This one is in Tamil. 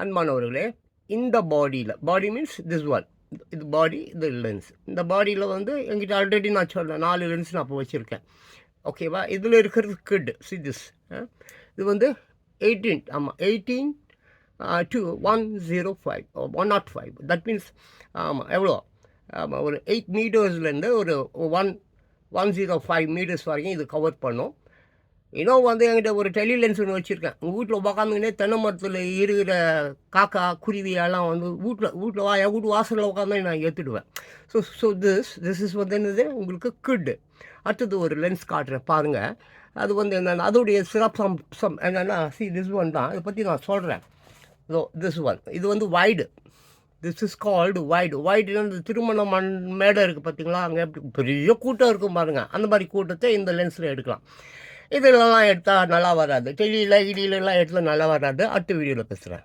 அன்பானவர்களே, இந்த பாடி மீன்ஸ் திஸ் ஒன். இது பாடி, இது லென்ஸ். இந்த பாடியில் வந்து என்கிட்ட ஆல்ரெடி நான் சொன்னேன் 4 லென்ஸ் நான் இப்போ வச்சுருக்கேன். ஓகேவா? இதில் இருக்கிறது கிட் சி திஸ். இது வந்து 18 ஆமாம் 18 to 105 105. தட் மீன்ஸ் ஆமாம் எவ்வளோ ஆமாம் ஒரு 8 மீட்டர்ஸ்லேருந்து ஒரு 105 மீட்டர்ஸ் வரைக்கும் இது கவர் பண்ணும். இன்னும் வந்து என்கிட்ட ஒரு டெலி லென்ஸ் ஒன்று வச்சுருக்கேன். உங்கள் வீட்டில் உட்காந்துக்கினே தென்னை மரத்தில் இருக்கிற காக்கா குருவி எல்லாம் வந்து வீட்டில் என் வீட்டு வாசலில் உட்காந்து நான் ஏற்றுடுவேன். ஸோ திஸ் இஸ் வந்து என்னது உங்களுக்கு கிட். அடுத்தது ஒரு லென்ஸ் காட்டுறேன் பாருங்கள். அது வந்து என்னென்னா அதோடைய சிறப்பம்சம் என்னென்னா திஸ் ஒன் தான். இதை பற்றி நான் சொல்கிறேன். திஸ் ஒன் இது வந்து வைடு. திஸ் இஸ் கால்டு வைடுனா இந்த திருமண மேடை இருக்குது பார்த்தீங்களா, அங்கே எப்படி பெரிய கூட்டம் இருக்கும் பாருங்கள், அந்த மாதிரி கூட்டத்தை இந்த லென்ஸில் எடுக்கலாம். இதிலெல்லாம் எடுத்தால் நல்லா வராது. டெலியில் இடியிலலாம் எடுத்தால் நல்லா வராது. அடுத்த வீடியோவில் பேசுகிறேன்.